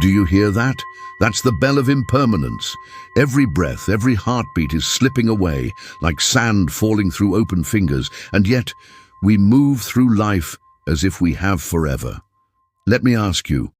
Do you hear that? That's the bell of impermanence. Every breath, every heartbeat is slipping away, like sand falling through open fingers, and yet we move through life as if we have forever. Let me ask you,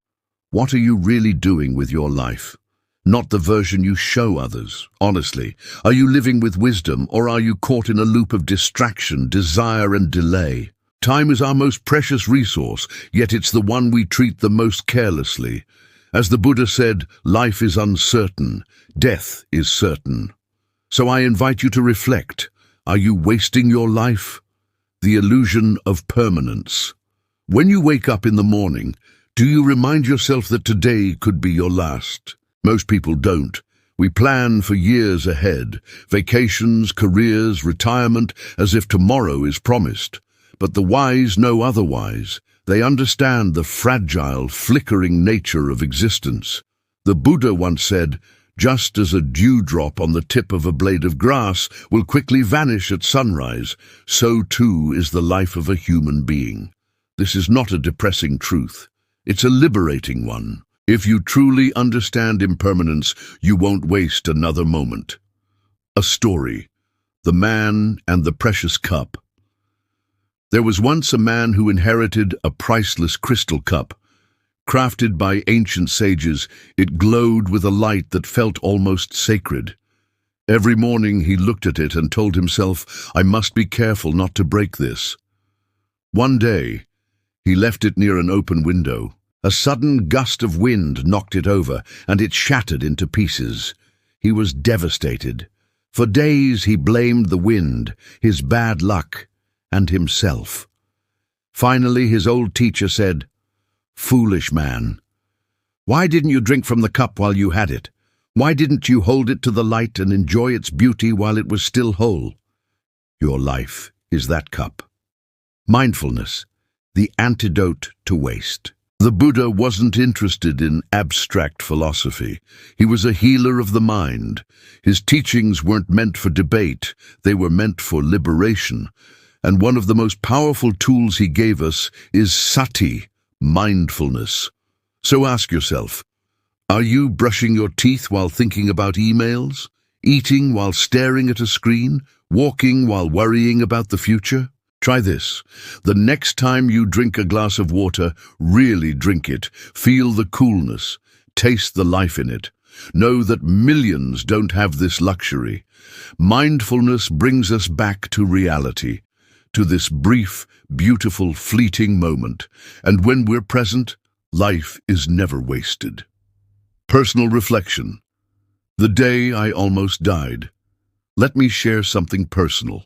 what are you really doing with your life? Not the version you show others, honestly. Are you living with wisdom, or are you caught in a loop of distraction, desire, and delay? Time is our most precious resource, yet it's the one we treat the most carelessly. As the Buddha said, life is uncertain, death is certain. So I invite you to reflect. Are you wasting your life? The illusion of permanence. When you wake up in the morning, do you remind yourself that today could be your last? Most people don't. We plan for years ahead, vacations, careers, retirement, as if tomorrow is promised. But the wise know otherwise. They understand the fragile, flickering nature of existence. The Buddha once said, just as a dewdrop on the tip of a blade of grass will quickly vanish at sunrise, so too is the life of a human being. This is not a depressing truth. It's a liberating one. If you truly understand impermanence, you won't waste another moment. A story. The Man and the Precious Cup. There was once a man who inherited a priceless crystal cup. Crafted by ancient sages, it glowed with a light that felt almost sacred. Every morning he looked at it and told himself, I must be careful not to break this. One day, he left it near an open window. A sudden gust of wind knocked it over, and it shattered into pieces. He was devastated. For days he blamed the wind, his bad luck, and himself. Finally, his old teacher said, Foolish man, why didn't you drink from the cup while you had it? Why didn't you hold it to the light and enjoy its beauty while it was still whole? Your life is that cup. Mindfulness, the antidote to waste. The Buddha wasn't interested in abstract philosophy. He was a healer of the mind. His teachings weren't meant for debate, they were meant for liberation. And one of the most powerful tools he gave us is sati, mindfulness. So ask yourself, are you brushing your teeth while thinking about emails? Eating while staring at a screen? Walking while worrying about the future? Try this. The next time you drink a glass of water, really drink it. Feel the coolness. Taste the life in it. Know that millions don't have this luxury. Mindfulness brings us back to reality, to this brief, beautiful, fleeting moment. And when we're present, life is never wasted. Personal reflection. The day I almost died. Let me share something personal.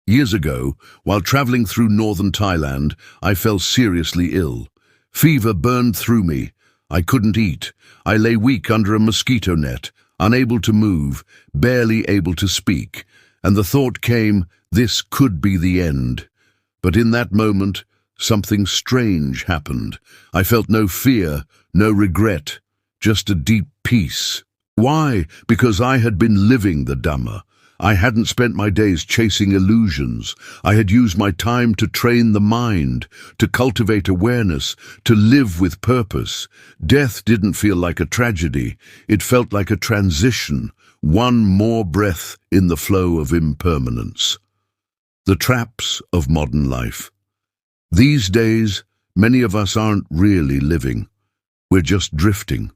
Years ago, while traveling through northern Thailand, I fell seriously ill. Fever burned through me. I couldn't eat. I lay weak under a mosquito net, unable to move, barely able to speak. And the thought came, this could be the end. But in that moment, something strange happened. I felt no fear, no regret, just a deep peace. Why? Because I had been living the Dhamma. I hadn't spent my days chasing illusions. I had used my time to train the mind, to cultivate awareness, to live with purpose. Death didn't feel like a tragedy. It felt like a transition, one more breath in the flow of impermanence. The traps of modern life. These days, many of us aren't really living. We're just drifting.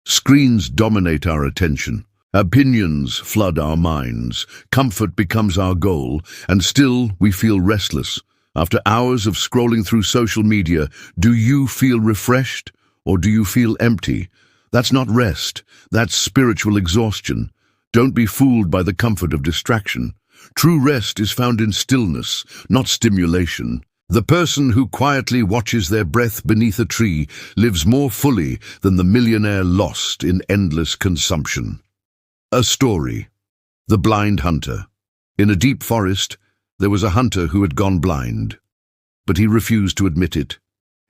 Screens dominate our attention. Opinions flood our minds, comfort becomes our goal, and still we feel restless. After hours of scrolling through social media, do you feel refreshed or do you feel empty? That's not rest, that's spiritual exhaustion. Don't be fooled by the comfort of distraction. True rest is found in stillness, not stimulation. The person who quietly watches their breath beneath a tree lives more fully than the millionaire lost in endless consumption. A story. The Blind Hunter. In a deep forest, there was a hunter who had gone blind, but he refused to admit it.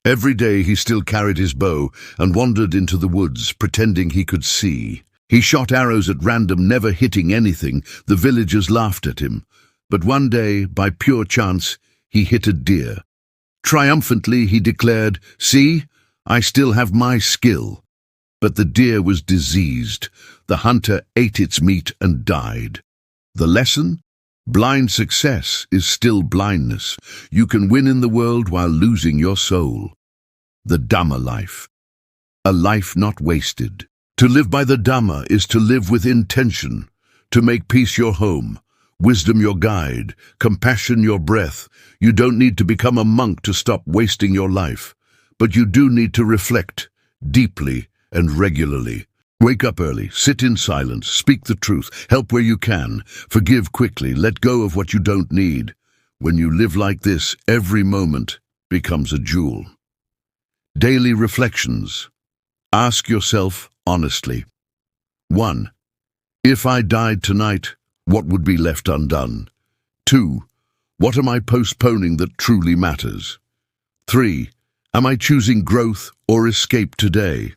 Every day he still carried his bow and wandered into the woods, pretending he could see. He shot arrows at random, never hitting anything. The villagers laughed at him. But one day, by pure chance, he hit a deer. Triumphantly, he declared, "See, I still have my skill." But the deer was diseased. The hunter ate its meat and died. The lesson? Blind success is still blindness. You can win in the world while losing your soul. The Dhamma life. A life not wasted. To live by the Dhamma is to live with intention, to make peace your home, wisdom your guide, compassion your breath. You don't need to become a monk to stop wasting your life, but you do need to reflect deeply and regularly. Wake up early, sit in silence, speak the truth, help where you can, forgive quickly, let go of what you don't need. When you live like this, every moment becomes a jewel. Daily reflections. Ask yourself honestly. 1. If I died tonight, what would be left undone? 2. What am I postponing that truly matters? 3. Am I choosing growth or escape today?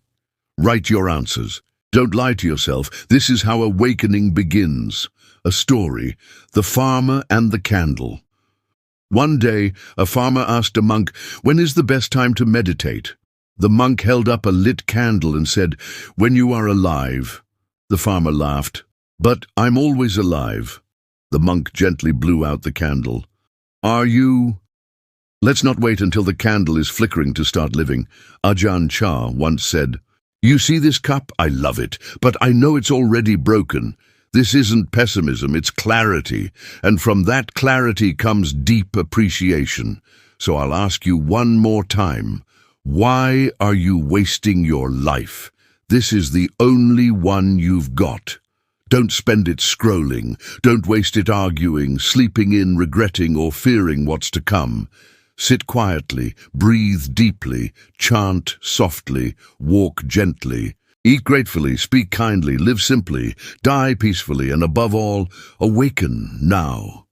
Write your answers. Don't lie to yourself. This is how awakening begins. A story, The Farmer and the Candle. One day, a farmer asked a monk, "When is the best time to meditate?" The monk held up a lit candle and said, "When you are alive." The farmer laughed, "But I'm always alive." The monk gently blew out the candle. "Are you?" "Let's not wait until the candle is flickering to start living." Ajahn Chah once said, "You see this cup? I love it, but I know it's already broken." This isn't pessimism, it's clarity, and from that clarity comes deep appreciation. So I'll ask you one more time, why are you wasting your life? This is the only one you've got. Don't spend it scrolling, don't waste it arguing, sleeping in, regretting, or fearing what's to come. Sit quietly, breathe deeply, chant softly, walk gently. Eat gratefully, speak kindly, live simply, die peacefully, and above all, awaken now.